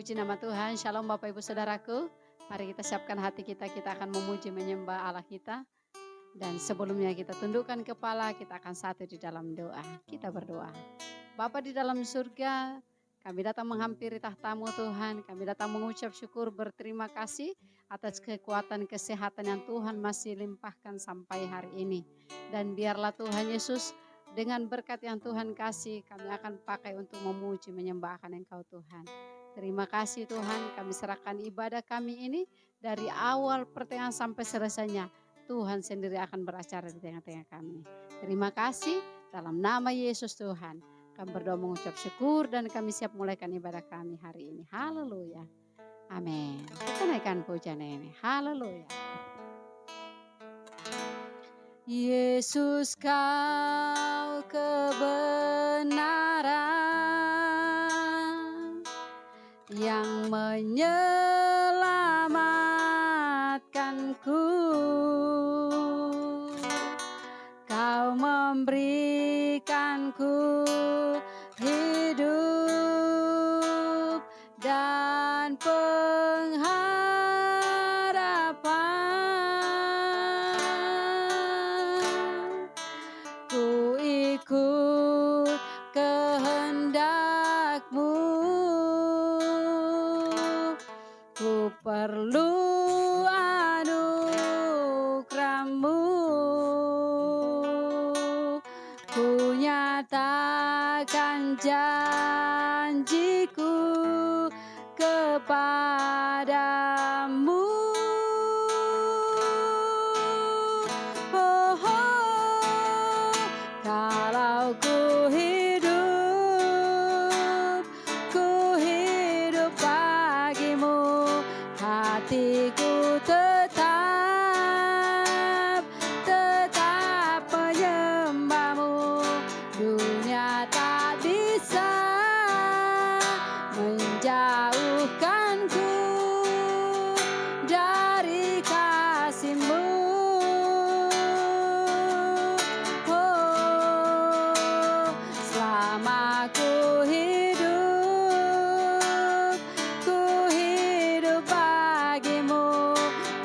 Puji nama Tuhan. Shalom Bapak Ibu Saudaraku. Mari kita siapkan hati kita, kita akan memuji menyembah Allah kita. Dan sebelumnya kita tundukkan kepala, kita akan satu di dalam doa. Kita berdoa. Bapa di dalam surga, kami datang menghampiri tahta-Mu Tuhan. Kami datang mengucap syukur, berterima kasih atas kekuatan kesehatan yang Tuhan masih limpahkan sampai hari ini. Dan biarlah Tuhan Yesus, dengan berkat yang Tuhan kasih, kami akan pakai untuk memuji menyembah akan Engkau Tuhan. Terima kasih Tuhan, kami serahkan ibadah kami ini dari awal pertengahan sampai selesainya. Tuhan sendiri akan beracara di tengah-tengah kami. Terima kasih dalam nama Yesus Tuhan. Kami berdoa mengucap syukur dan kami siap mulaikan ibadah kami hari ini. Haleluya. Amin. Kita naikkan pujian ini. Haleluya. Yesus kau kebenaran yang menyelamatkanku. Kau memberikanku hidup dan pengharapan. Ku ikut kehendak-Mu. Ku perlu anugerah-Mu. Ku nyatakan janjiku kepadamu. Oh, oh, kalau ku hidup bagimu, hatiku tetap menyembah-Mu. Dunia tak bisa menjauhkanku dari kasih-Mu. Oh, selama ku hidup bagimu,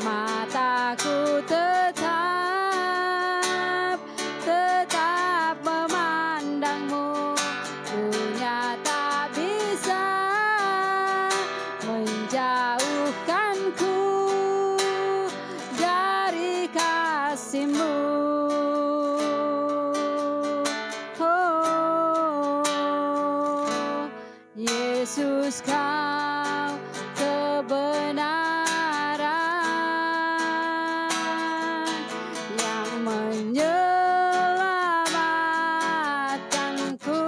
mataku tetap memandang-Mu. Dunia tak bisa menjauhkanku dari kasih-Mu. Oh, Yesus kau kebenaran yang menyelamatkanku.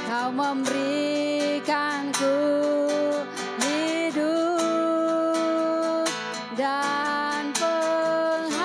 Kau memberikanku hidup dan pengharapan.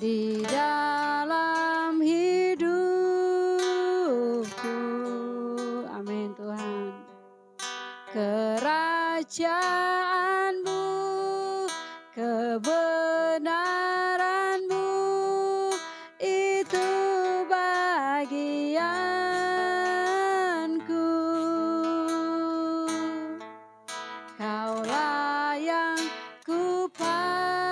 di dalam hidupku. Amin Tuhan. Kerajaan-Mu, kebenaran-Mu, itu bagianku. Kaulah yang ku pandang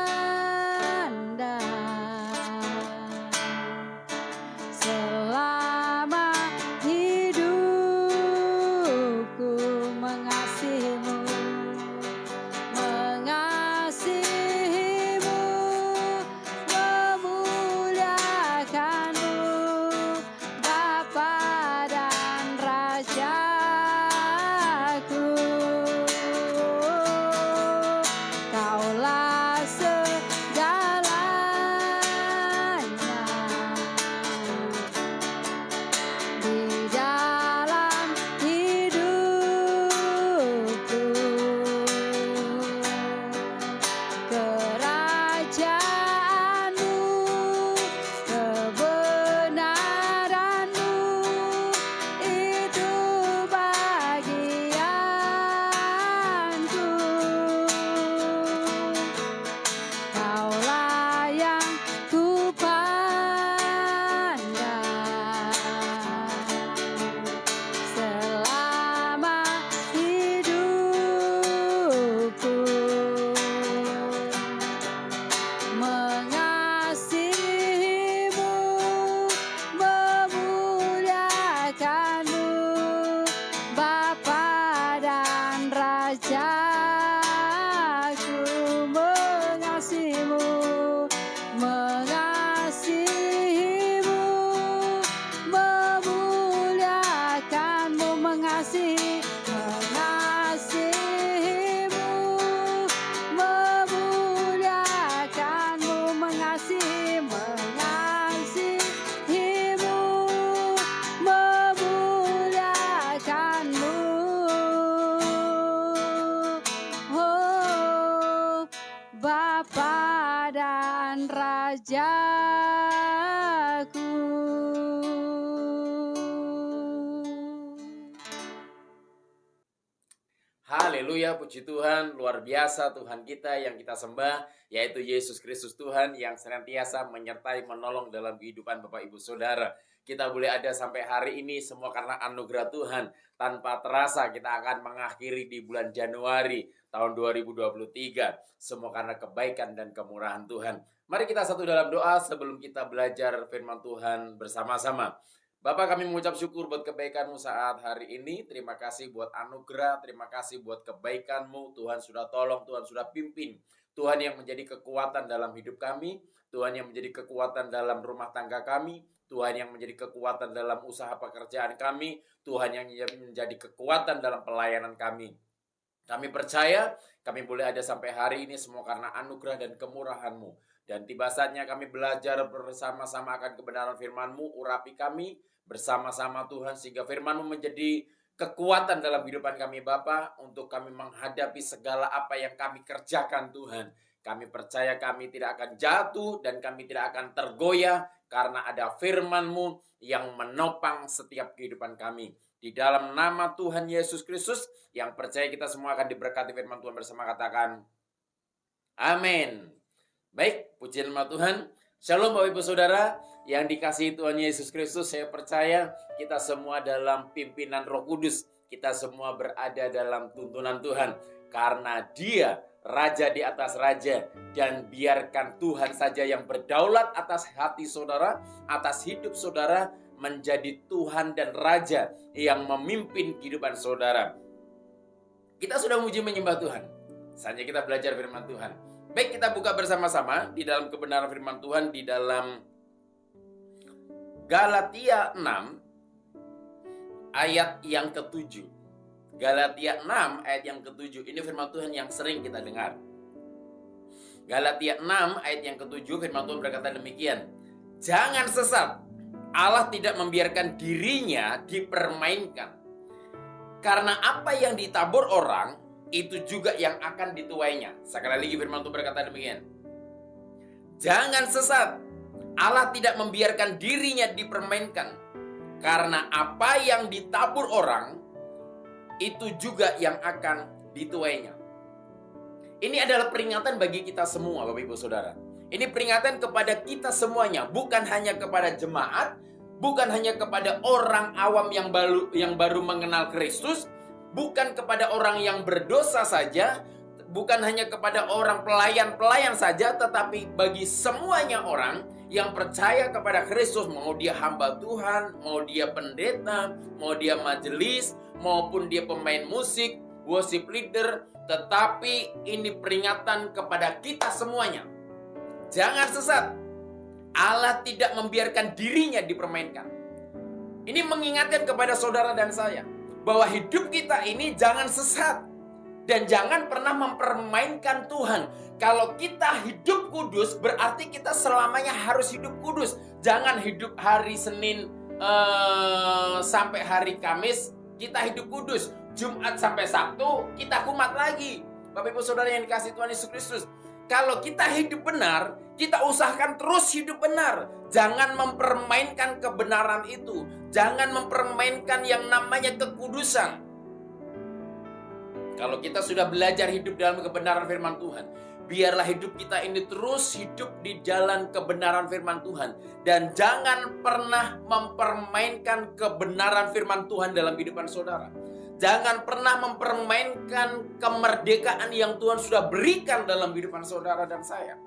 selama hidupku, mengasihi-Mu, mengasihi-Mu, memuliakan-Mu, Bapa dan Rajaku. Kaulah segalanya di dalam hidupku. Kerajaan-Mu, kebenaran-Mu, itu bagianku. Kaulah yang ku pandang selama hidupku, mengasihi-Mu, memuliakan-Mu, Bapa dan Rajaku. Mengasihi-Mu, mengasihi-Mu, memuliakan-Mu, mengasihi, mengasihi-Mu, memuliakan-Mu, mengasihi, mengasihi-Mu, memuliakan-Mu. Oh, Bapa dan Rajaku. Haleluya, puji Tuhan, luar biasa Tuhan kita yang kita sembah, yaitu Yesus Kristus Tuhan yang senantiasa menyertai menolong dalam kehidupan Bapak Ibu Saudara. Kita boleh ada sampai hari ini semua karena anugerah Tuhan. Tanpa terasa kita akan mengakhiri di bulan Januari tahun 2023. Semua karena kebaikan dan kemurahan Tuhan. Mari kita satu dalam doa sebelum kita belajar firman Tuhan bersama-sama. Bapak, kami mengucap syukur buat kebaikan-Mu saat hari ini. Terima kasih buat anugerah, terima kasih buat kebaikan-Mu. Tuhan sudah tolong, Tuhan sudah pimpin. Tuhan yang menjadi kekuatan dalam hidup kami, Tuhan yang menjadi kekuatan dalam rumah tangga kami, Tuhan yang menjadi kekuatan dalam usaha pekerjaan kami, Tuhan yang menjadi kekuatan dalam pelayanan kami. Kami percaya kami boleh ada sampai hari ini semua karena anugerah dan kemurahan-Mu. Dan tiba saatnya kami belajar bersama-sama akan kebenaran firman-Mu. Urapi kami bersama-sama Tuhan, sehingga firman-Mu menjadi kekuatan dalam kehidupan kami Bapa, untuk kami menghadapi segala apa yang kami kerjakan Tuhan. Kami percaya kami tidak akan jatuh dan kami tidak akan tergoyah karena ada firman-Mu yang menopang setiap kehidupan kami. Di dalam nama Tuhan Yesus Kristus, yang percaya kita semua akan diberkati firman Tuhan bersama, katakan amin. Baik, puji nama Tuhan. Shalom Bapak Ibu Saudara yang dikasihi Tuhan Yesus Kristus. Saya percaya kita semua dalam pimpinan Roh Kudus. Kita semua berada dalam tuntunan Tuhan, karena Dia Raja di atas raja. Dan biarkan Tuhan saja yang berdaulat atas hati saudara, atas hidup saudara, menjadi Tuhan dan Raja yang memimpin kehidupan saudara. Kita sudah memuji menyembah Tuhan, saatnya kita belajar firman Tuhan. Baik, kita buka bersama-sama di dalam kebenaran firman Tuhan di dalam Galatia 6 ayat yang ke-7. Galatia 6 ayat yang ke-7. Ini firman Tuhan yang sering kita dengar. Galatia 6 ayat yang ke-7, firman Tuhan berkata demikian. Jangan sesat. Allah tidak membiarkan dirinya dipermainkan. Karena apa yang ditabur orang, itu juga yang akan dituainya. Sekali lagi firman Tuhan berkata demikian. Jangan sesat. Allah tidak membiarkan dirinya dipermainkan. Karena apa yang ditabur orang, itu juga yang akan dituainya. Ini adalah peringatan bagi kita semua, Bapak Ibu Saudara. Ini peringatan kepada kita semuanya, bukan hanya kepada jemaat, bukan hanya kepada orang awam yang baru mengenal Kristus, bukan kepada orang yang berdosa saja, bukan hanya kepada orang pelayan-pelayan saja, tetapi bagi semuanya orang yang percaya kepada Kristus, mau dia hamba Tuhan, mau dia pendeta, mau dia majelis, maupun dia pemain musik, worship leader, tetapi ini peringatan kepada kita semuanya. Jangan sesat. Allah tidak membiarkan dirinya dipermainkan. Ini mengingatkan kepada saudara dan saya bahwa hidup kita ini jangan sesat dan jangan pernah mempermainkan Tuhan. Kalau kita hidup kudus, berarti kita selamanya harus hidup kudus. Jangan hidup hari Senin sampai hari Kamis kita hidup kudus. Jumat sampai Sabtu kita kumat lagi. Bapak Ibu Saudara yang dikasihi Tuhan Yesus Kristus, kalau kita hidup benar, kita usahakan terus hidup benar. Jangan mempermainkan kebenaran itu. Jangan mempermainkan yang namanya kekudusan. Kalau kita sudah belajar hidup dalam kebenaran firman Tuhan, biarlah hidup kita ini terus hidup di jalan kebenaran firman Tuhan. Dan jangan pernah mempermainkan kebenaran firman Tuhan dalam kehidupan saudara. Jangan pernah mempermainkan kemerdekaan yang Tuhan sudah berikan dalam kehidupan saudara dan saya.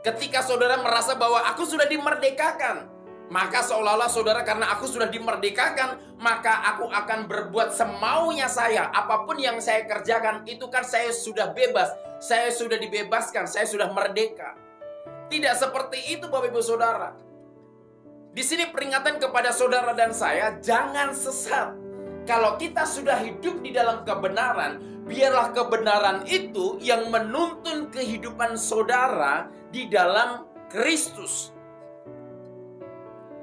Ketika saudara merasa bahwa aku sudah dimerdekakan, maka seolah-olah saudara, karena aku sudah dimerdekakan, maka aku akan berbuat semaunya saya. Apapun yang saya kerjakan, itu kan saya sudah bebas. Saya sudah dibebaskan, saya sudah merdeka. Tidak seperti itu Bapak Ibu Saudara. Di sini peringatan kepada saudara dan saya, jangan sesat. Kalau kita sudah hidup di dalam kebenaran, biarlah kebenaran itu yang menuntun kehidupan saudara di dalam Kristus.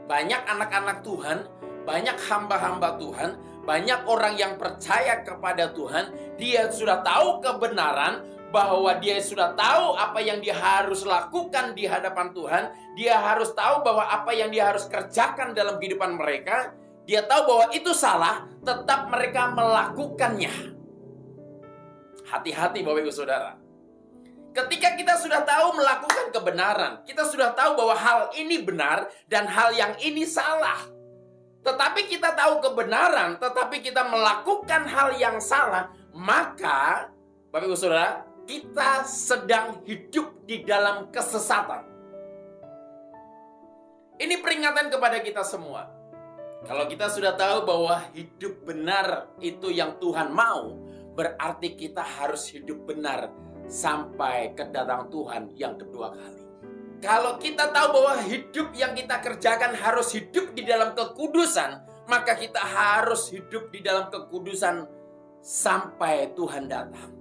Banyak anak-anak Tuhan, banyak hamba-hamba Tuhan, banyak orang yang percaya kepada Tuhan. Dia sudah tahu kebenaran, bahwa dia sudah tahu apa yang dia harus lakukan di hadapan Tuhan. Dia harus tahu bahwa apa yang dia harus kerjakan dalam kehidupan mereka. Dia tahu bahwa itu salah, tetap mereka melakukannya. Hati-hati Bapak Ibu Saudara. Ketika kita sudah tahu melakukan kebenaran, kita sudah tahu bahwa hal ini benar dan hal yang ini salah. Tetapi kita tahu kebenaran, tetapi kita melakukan hal yang salah, maka Bapak Ibu Saudara, kita sedang hidup di dalam kesesatan. Ini peringatan kepada kita semua. Kalau kita sudah tahu bahwa hidup benar itu yang Tuhan mau, berarti kita harus hidup benar sampai kedatangan Tuhan yang kedua kali. Kalau kita tahu bahwa hidup yang kita kerjakan harus hidup di dalam kekudusan, maka kita harus hidup di dalam kekudusan sampai Tuhan datang.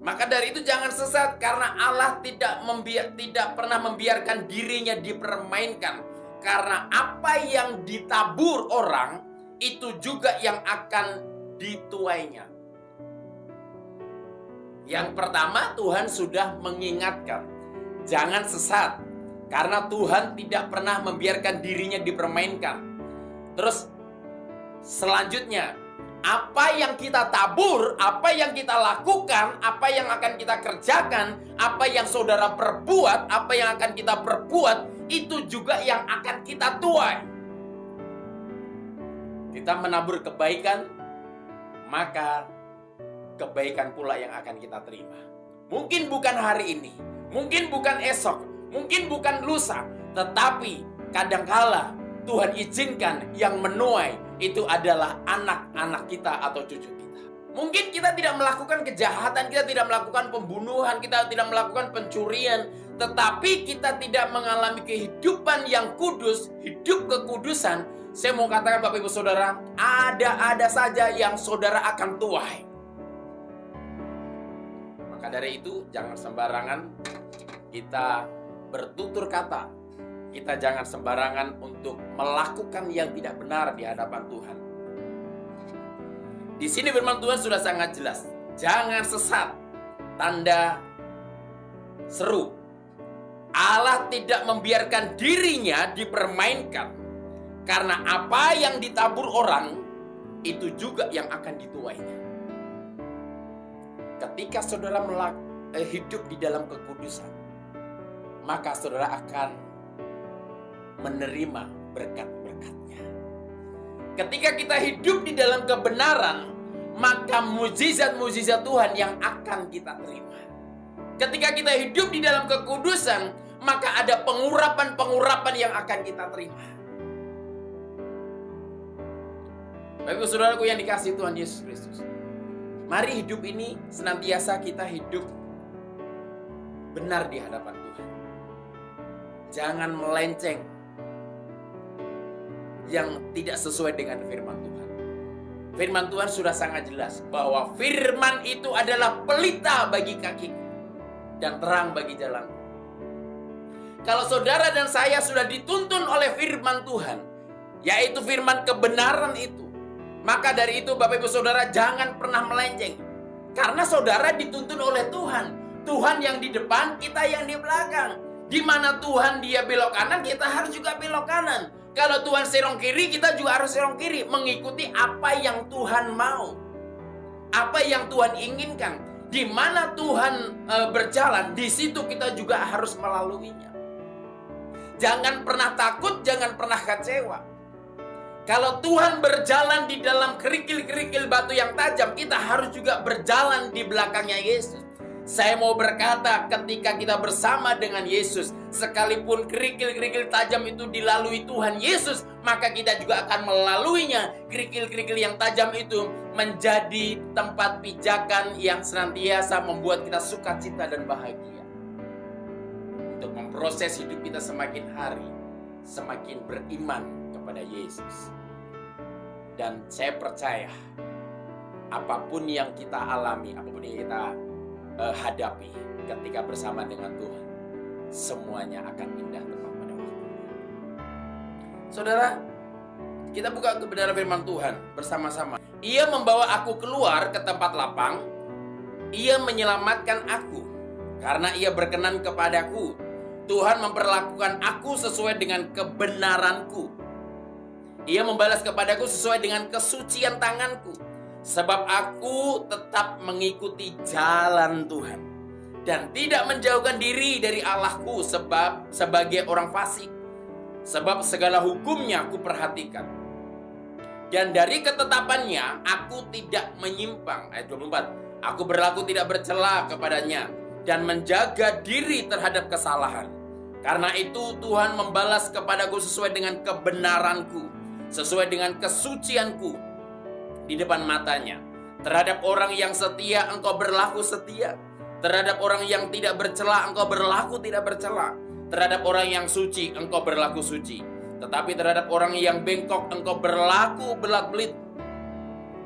Maka dari itu jangan sesat, karena Allah tidak pernah membiarkan dirinya dipermainkan. Karena apa yang ditabur orang, itu juga yang akan dituainya. Yang pertama, Tuhan sudah mengingatkan, jangan sesat, karena Tuhan tidak pernah membiarkan dirinya dipermainkan. Terus selanjutnya, apa yang kita tabur, apa yang kita lakukan, apa yang akan kita kerjakan, apa yang saudara perbuat, apa yang akan kita perbuat, itu juga yang akan kita tuai. Kita menabur kebaikan, maka kebaikan pula yang akan kita terima. Mungkin bukan hari ini, mungkin bukan esok, mungkin bukan lusa, tetapi kadangkala Tuhan izinkan yang menuai itu adalah anak-anak kita atau cucu kita. Mungkin kita tidak melakukan kejahatan, kita tidak melakukan pembunuhan, kita tidak melakukan pencurian, tetapi kita tidak mengalami kehidupan yang kudus, hidup kekudusan. Saya mau katakan Bapak Ibu Saudara, ada saja yang saudara akan tuai. Maka dari itu jangan sembarangan kita bertutur kata. Kita jangan sembarangan untuk melakukan yang tidak benar di hadapan Tuhan. Di sini firman Tuhan sudah sangat jelas. Jangan sesat. Tanda seru. Allah tidak membiarkan dirinya dipermainkan. Karena apa yang ditabur orang, itu juga yang akan dituainya. Ketika saudara hidup di dalam kekudusan, maka saudara akan menerima berkat-berkatnya. Ketika kita hidup di dalam kebenaran, maka mujizat-mujizat Tuhan yang akan kita terima. Ketika kita hidup di dalam kekudusan, maka ada pengurapan-pengurapan yang akan kita terima. Bapak saudaraku yang dikasihi Tuhan Yesus Kristus, mari hidup ini senantiasa kita hidup benar di hadapan Tuhan. Jangan melenceng yang tidak sesuai dengan firman Tuhan. Firman Tuhan sudah sangat jelas bahwa firman itu adalah pelita bagi kaki dan terang bagi jalan. Kalau saudara dan saya sudah dituntun oleh firman Tuhan, yaitu firman kebenaran itu, maka dari itu Bapak Ibu Saudara jangan pernah melenceng. Karena saudara dituntun oleh Tuhan. Tuhan yang di depan, kita yang di belakang. Di mana Tuhan dia belok kanan, kita harus juga belok kanan. Kalau Tuhan serong kiri, kita juga harus serong kiri. Mengikuti apa yang Tuhan mau. Apa yang Tuhan inginkan. Di mana Tuhan berjalan, di situ kita juga harus melaluinya. Jangan pernah takut, jangan pernah kecewa. Kalau Tuhan berjalan di dalam kerikil-kerikil batu yang tajam, kita harus juga berjalan di belakangnya Yesus. Saya mau berkata, ketika kita bersama dengan Yesus, sekalipun kerikil-kerikil tajam itu dilalui Tuhan Yesus, maka kita juga akan melaluinya. Kerikil-kerikil yang tajam itu menjadi tempat pijakan yang senantiasa membuat kita sukacita dan bahagia. Untuk memproses hidup kita semakin hari, semakin beriman kepada Yesus. Dan saya percaya, apapun yang kita alami, apapun yang kita hadapi ketika bersama dengan Tuhan, semuanya akan indah tepat pada waktunya. Saudara, kita buka kebenaran firman Tuhan bersama-sama. Ia membawa aku keluar ke tempat lapang, ia menyelamatkan aku, karena ia berkenan kepadaku. Tuhan memperlakukan aku sesuai dengan kebenaranku. Ia membalas kepadaku sesuai dengan kesucian tanganku. Sebab aku tetap mengikuti jalan Tuhan. Dan tidak menjauhkan diri dari Allahku sebagai orang fasik. Sebab segala hukumnya aku perhatikan. Dan dari ketetapannya aku tidak menyimpang. Ayat 24. Aku berlaku tidak bercela kepadanya. Dan menjaga diri terhadap kesalahan. Karena itu Tuhan membalas kepadaku sesuai dengan kebenaranku, sesuai dengan kesucianku di depan matanya. Terhadap orang yang setia engkau berlaku setia. Terhadap orang yang tidak bercela engkau berlaku tidak bercela. Terhadap orang yang suci engkau berlaku suci. Tetapi terhadap orang yang bengkok engkau berlaku belat-belit.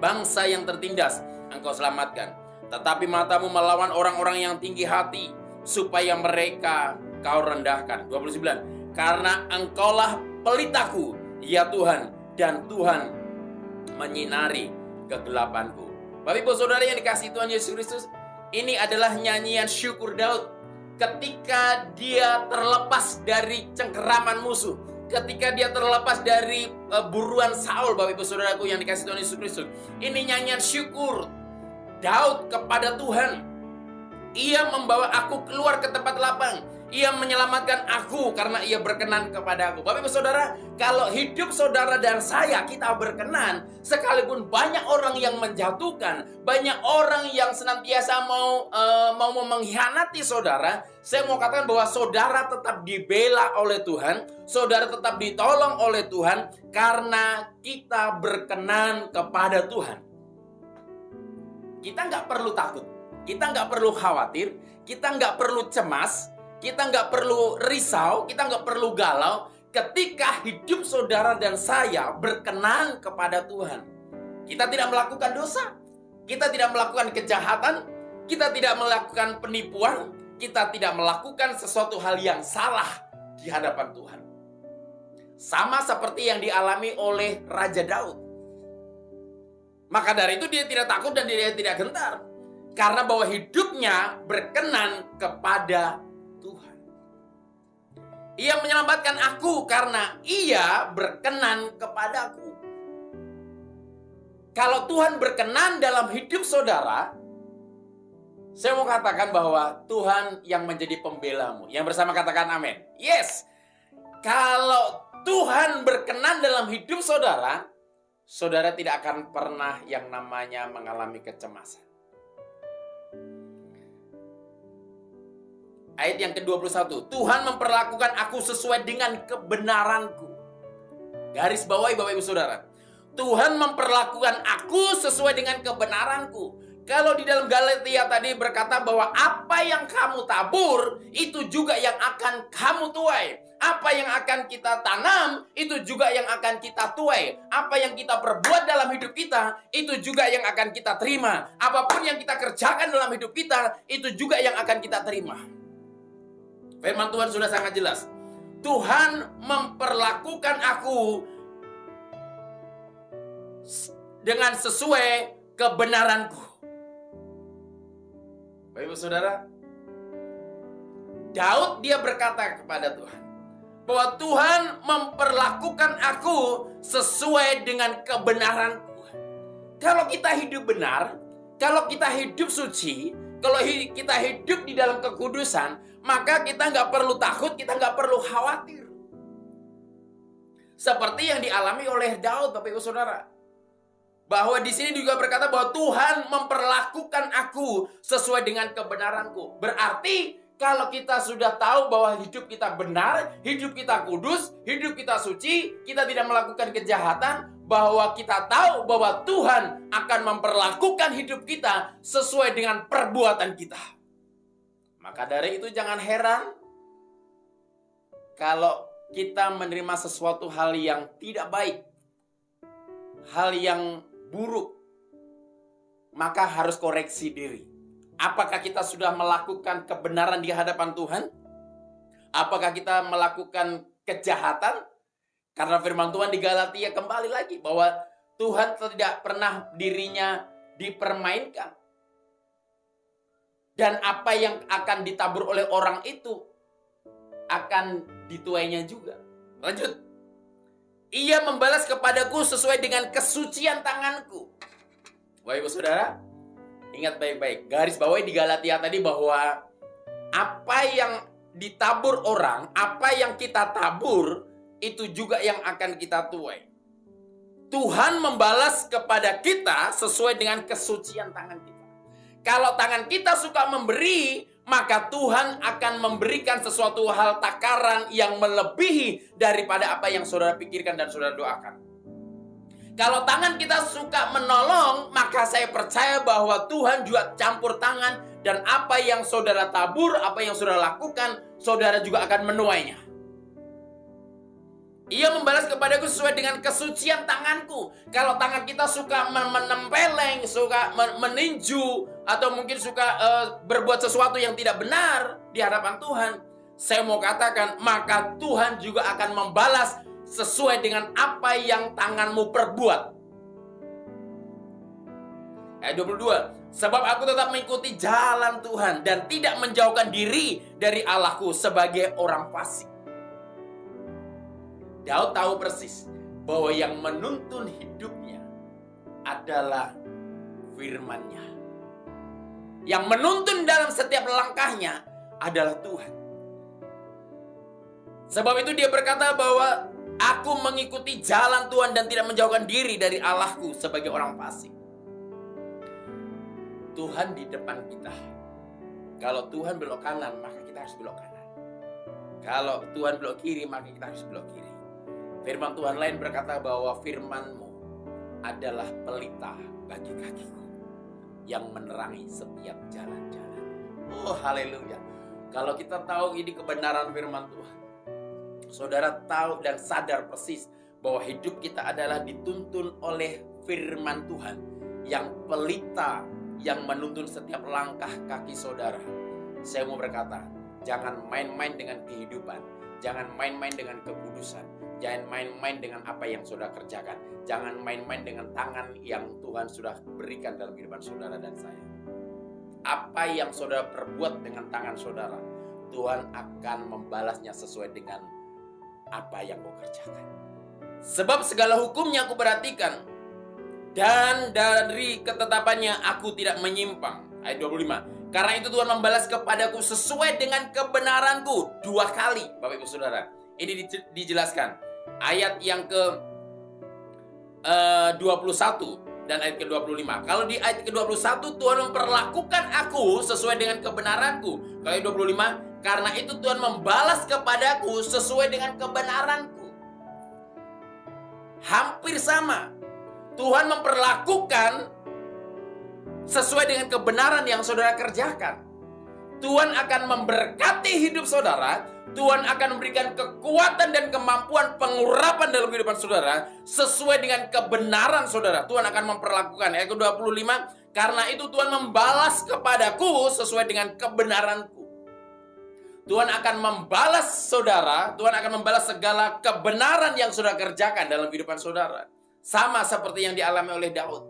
Bangsa yang tertindas engkau selamatkan. Tetapi matamu melawan orang-orang yang tinggi hati, supaya mereka kau rendahkan. 29. Karena engkaulah pelitaku, ya Tuhan, dan Tuhan menyinari kegelapanku. Bapak Ibu Saudara yang dikasihi Tuhan Yesus Kristus, ini adalah nyanyian syukur Daud ketika dia terlepas dari cengkeraman musuh, ketika dia terlepas dari buruan Saul. Bapak Ibu Saudaraku yang dikasihi Tuhan Yesus Kristus, ini nyanyian syukur Daud kepada Tuhan. Ia membawa aku keluar ke tempat lapang. Ia menyelamatkan aku karena ia berkenan kepada aku. Bapak Ibu Saudara, kalau hidup saudara dan saya kita berkenan, sekalipun banyak orang yang menjatuhkan, banyak orang yang senantiasa mau mengkhianati saudara, saya mau katakan bahwa saudara tetap dibela oleh Tuhan, saudara tetap ditolong oleh Tuhan karena kita berkenan kepada Tuhan. Kita nggak perlu takut, kita nggak perlu khawatir, kita nggak perlu cemas, kita nggak perlu risau, kita nggak perlu galau ketika hidup saudara dan saya berkenan kepada Tuhan. Kita tidak melakukan dosa, kita tidak melakukan kejahatan, kita tidak melakukan penipuan, kita tidak melakukan sesuatu hal yang salah di hadapan Tuhan. Sama seperti yang dialami oleh Raja Daud. Maka dari itu dia tidak takut dan dia tidak gentar. Karena bahwa hidupnya berkenan kepada Tuhan. Ia menyelamatkan aku karena ia berkenan kepadaku. Kalau Tuhan berkenan dalam hidup saudara, saya mau katakan bahwa Tuhan yang menjadi pembelamu. Yang bersama katakan amin. Yes. Kalau Tuhan berkenan dalam hidup saudara, saudara tidak akan pernah yang namanya mengalami kecemasan. Ayat yang ke-21, Tuhan memperlakukan aku sesuai dengan kebenaranku. Garis bawahi Bapak Ibu Saudara. Tuhan memperlakukan aku sesuai dengan kebenaranku. Kalau di dalam Galatia tadi berkata bahwa apa yang kamu tabur, itu juga yang akan kamu tuai. Apa yang akan kita tanam, itu juga yang akan kita tuai. Apa yang kita perbuat dalam hidup kita, itu juga yang akan kita terima. Apapun yang kita kerjakan dalam hidup kita, itu juga yang akan kita terima. Firman Tuhan sudah sangat jelas. Tuhan memperlakukan aku dengan sesuai kebenaranku. Bapak Ibu Saudara, Daud dia berkata kepada Tuhan bahwa Tuhan memperlakukan aku sesuai dengan kebenaranku. Kalau kita hidup benar, kalau kita hidup suci, kalau kita hidup di dalam kekudusan, maka kita nggak perlu takut, kita nggak perlu khawatir. Seperti yang dialami oleh Daud, Bapak Ibu Saudara. Bahwa di sini juga berkata bahwa Tuhan memperlakukan aku sesuai dengan kebenaranku. Berarti kalau kita sudah tahu bahwa hidup kita benar, hidup kita kudus, hidup kita suci, kita tidak melakukan kejahatan, bahwa kita tahu bahwa Tuhan akan memperlakukan hidup kita sesuai dengan perbuatan kita. Maka dari itu jangan heran kalau kita menerima sesuatu hal yang tidak baik, hal yang buruk, maka harus koreksi diri. Apakah kita sudah melakukan kebenaran di hadapan Tuhan? Apakah kita melakukan kejahatan? Karena firman Tuhan di Galatia kembali lagi bahwa Tuhan tidak pernah dirinya dipermainkan. Dan apa yang akan ditabur oleh orang itu akan dituainya juga. Lanjut. Ia membalas kepadaku sesuai dengan kesucian tanganku. Bapak Ibu Saudara, ingat baik-baik. Garis bawahi di Galatia tadi bahwa apa yang ditabur orang, apa yang kita tabur, itu juga yang akan kita tuai. Tuhan membalas kepada kita sesuai dengan kesucian tangan kita. Kalau tangan kita suka memberi, maka Tuhan akan memberikan sesuatu hal takaran yang melebihi daripada apa yang saudara pikirkan dan saudara doakan. Kalau tangan kita suka menolong, maka saya percaya bahwa Tuhan juga campur tangan, dan apa yang saudara tabur, apa yang saudara lakukan, saudara juga akan menuainya. Ia membalas kepadaku sesuai dengan kesucian tanganku. Kalau tangan kita suka menempeleng, suka meninju, atau mungkin suka berbuat sesuatu yang tidak benar di hadapan Tuhan, saya mau katakan, maka Tuhan juga akan membalas sesuai dengan apa yang tanganmu perbuat. Ayat 22. Sebab aku tetap mengikuti jalan Tuhan dan tidak menjauhkan diri dari Allahku sebagai orang fasik. Daud tahu persis bahwa yang menuntun hidupnya adalah firman-Nya. Yang menuntun dalam setiap langkahnya adalah Tuhan. Sebab itu dia berkata bahwa aku mengikuti jalan Tuhan dan tidak menjauhkan diri dari Allahku sebagai orang fasik. Tuhan di depan kita. Kalau Tuhan belok kanan, maka kita harus belok kanan. Kalau Tuhan belok kiri, maka kita harus belok kiri. Firman Tuhan lain berkata bahwa firman-Mu adalah pelita bagi kakiku, yang menerangi setiap jalan-jalan. Oh, haleluya. Kalau kita tahu ini kebenaran firman Tuhan, saudara tahu dan sadar persis bahwa hidup kita adalah dituntun oleh firman Tuhan yang pelita, yang menuntun setiap langkah kaki saudara. Saya mau berkata, jangan main-main dengan kehidupan, jangan main-main dengan kekudusan, jangan main-main dengan apa yang saudara kerjakan, jangan main-main dengan tangan yang Tuhan sudah berikan dalam kehidupan saudara dan saya. Apa yang saudara perbuat dengan tangan saudara, Tuhan akan membalasnya sesuai dengan apa yang kau kerjakan. Sebab segala hukumnya aku perhatikan, dan dari ketetapannya aku tidak menyimpang. Ayat 25. Karena itu Tuhan membalas kepadaku sesuai dengan kebenaranku. 2 kali, Bapak Ibu Saudara. Ini dijelaskan. Ayat yang ke 21 dan ayat ke-25. Kalau di ayat ke-21 Tuhan memperlakukan aku sesuai dengan kebenaranku. Kalau ayat 25, karena itu Tuhan membalas kepadaku sesuai dengan kebenaranku. Hampir sama. Tuhan memperlakukan sesuai dengan kebenaran yang saudara kerjakan. Tuhan akan memberkati hidup saudara. Tuhan akan memberikan kekuatan dan kemampuan pengurapan dalam kehidupan saudara sesuai dengan kebenaran saudara. Tuhan akan memperlakukan. Ayat ke-25, karena itu Tuhan membalas kepadaku sesuai dengan kebenaranku. Tuhan akan membalas saudara. Tuhan akan membalas segala kebenaran yang saudara kerjakan dalam kehidupan saudara. Sama seperti yang dialami oleh Daud.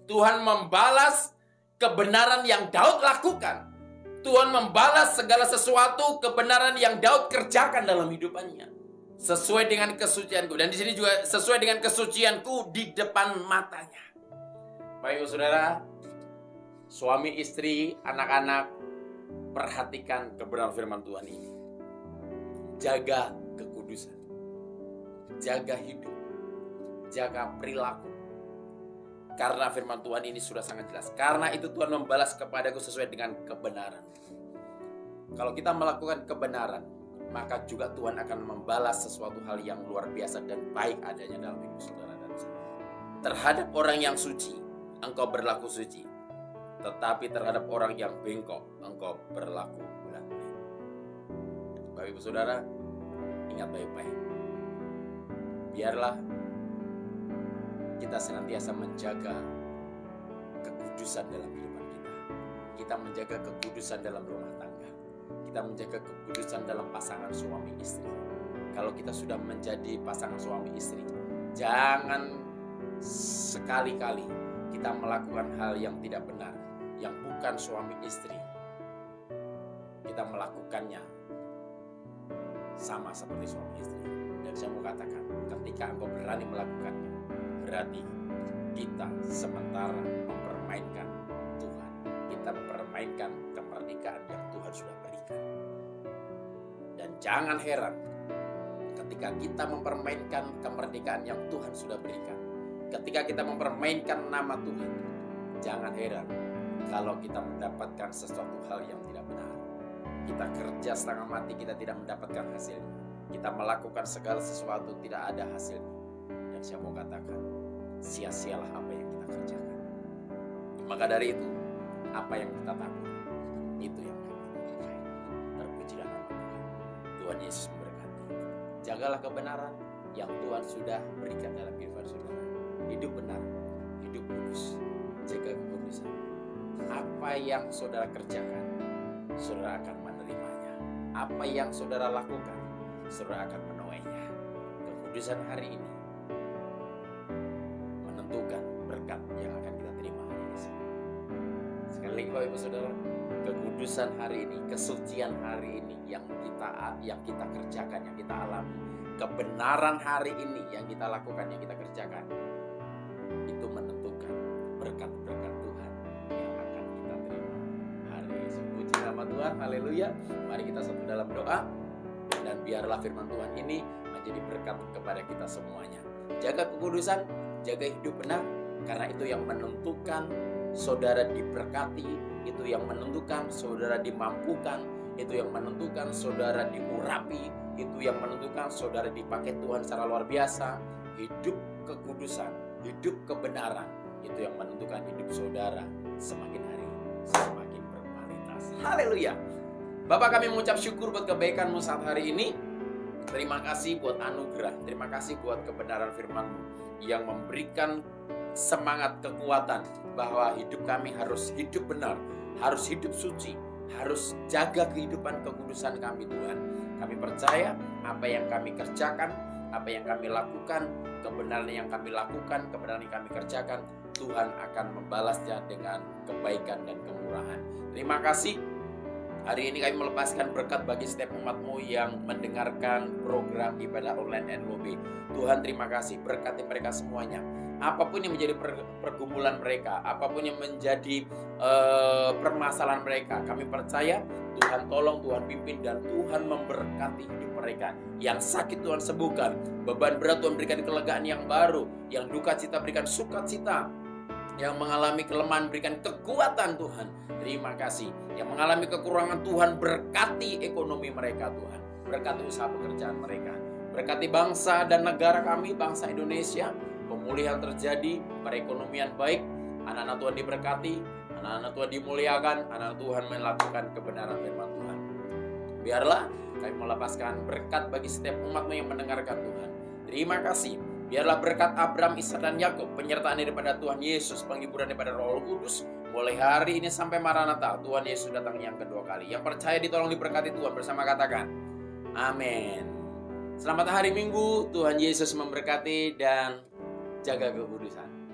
Tuhan membalas kebenaran yang Daud lakukan. Tuhan membalas segala sesuatu kebenaran yang Daud kerjakan dalam hidupannya. Sesuai dengan kesucianku. Dan di sini juga sesuai dengan kesucianku di depan matanya. Baik saudara, suami, istri, anak-anak, perhatikan kebenaran firman Tuhan ini. Jaga kekudusan. Jaga hidup. Jaga perilaku. Karena firman Tuhan ini sudah sangat jelas. Karena itu Tuhan membalas kepadaku sesuai dengan kebenaran. Kalau kita melakukan kebenaran, maka juga Tuhan akan membalas sesuatu hal yang luar biasa dan baik adanya dalam hidup saudara dan saya. Terhadap orang yang suci, engkau berlaku suci. Tetapi terhadap orang yang bengkok, engkau berlaku berat-berat. Bapak Ibu Saudara, ingat baik-baik. Biarlah kita senantiasa menjaga kekudusan dalam kehidupan kita. Kita menjaga kekudusan dalam rumah tangga. Kita menjaga kekudusan dalam pasangan suami istri. Kalau kita sudah menjadi pasangan suami istri, jangan sekali-kali kita melakukan hal yang tidak benar, yang bukan suami istri. Kita melakukannya sama seperti suami istri. Dan saya mau katakan, ketika engkau berani melakukannya, berarti kita sementara mempermainkan Tuhan. Kita mempermainkan kemerdekaan yang Tuhan sudah berikan. Dan jangan heran ketika kita mempermainkan kemerdekaan yang Tuhan sudah berikan. Ketika kita mempermainkan nama Tuhan, jangan heran kalau kita mendapatkan sesuatu hal yang tidak benar. Kita kerja setengah mati, kita tidak mendapatkan hasilnya. Kita melakukan segala sesuatu, tidak ada hasilnya. Dan saya mau katakan, sia-sialah apa yang kita kerjakan. Maka dari itu, apa yang kita takut, itu yang kita lakukan. Terpujilah nama Tuhan. Tuhan Yesus memberkati. Jagalah kebenaran yang Tuhan sudah berikan dalam kehidupan saudara. Hidup benar, hidup kudus, jaga kekudusan. Apa yang saudara kerjakan, saudara akan menerimanya. Apa yang saudara lakukan, saudara akan menuainya. Kekudusan hari ini menentukan berkat yang akan kita terima hari ini. Sekali lagi Bapak Ibu Saudara, kekudusan hari ini, kesucian hari ini yang kita kerjakan, yang kita alami, kebenaran hari ini yang kita lakukan, yang kita kerjakan, itu menentukan berkat-berkat Tuhan yang akan kita terima hari ini. Puji nama Tuhan, haleluya. Mari kita satu dalam doa, dan biarlah firman Tuhan ini menjadi berkat kepada kita semuanya. Jaga kekudusan, jaga hidup benar, karena itu yang menentukan saudara diberkati, itu yang menentukan saudara dimampukan, itu yang menentukan saudara diurapi, itu yang menentukan saudara dipakai Tuhan secara luar biasa. Hidup kekudusan, hidup kebenaran, itu yang menentukan hidup saudara semakin hari semakin berkualitas. Haleluya. Bapak, kami mengucap syukur buat kebaikan-Mu saat hari ini. Terima kasih buat anugerah, terima kasih buat kebenaran firman-Mu yang memberikan semangat, kekuatan bahwa hidup kami harus hidup benar, harus hidup suci, harus jaga kehidupan kekudusan kami Tuhan. Kami percaya apa yang kami kerjakan, apa yang kami lakukan, kebenaran yang kami lakukan, kebenaran yang kami kerjakan, Tuhan akan membalasnya dengan kebaikan dan kemurahan. Terima kasih Hari ini kami melepaskan berkat bagi setiap umat-Mu yang mendengarkan program ibadah online NLOB. Tuhan, terima kasih, berkati mereka semuanya. Apapun yang menjadi pergumulan mereka, apapun yang menjadi permasalahan mereka, kami percaya Tuhan tolong, Tuhan pimpin, dan Tuhan memberkati hidup mereka. Yang sakit Tuhan sembuhkan, beban berat Tuhan berikan kelegaan yang baru, yang duka cita berikan sukacita, yang mengalami kelemahan berikan kekuatan Tuhan. Terima kasih. Yang mengalami kekurangan Tuhan berkati ekonomi mereka Tuhan. Berkati usaha pekerjaan mereka. Berkati bangsa dan negara kami, bangsa Indonesia. Pemulihan terjadi, perekonomian baik. Anak-anak Tuhan diberkati, anak-anak Tuhan dimuliakan, anak-anak Tuhan melakukan kebenaran firman Tuhan. Biarlah kami melepaskan berkat bagi setiap umat-Mu yang mendengarkan Tuhan. Terima kasih. Biarlah berkat Abraham, Ishak, dan Yakub, penyertaan daripada Tuhan Yesus, penghiburan daripada Roh Kudus, mulai hari ini sampai Maranatha, Tuhan Yesus datang yang kedua kali. Yang percaya ditolong diberkati Tuhan bersama katakan, amin. Selamat hari Minggu, Tuhan Yesus memberkati dan jaga kekudusan.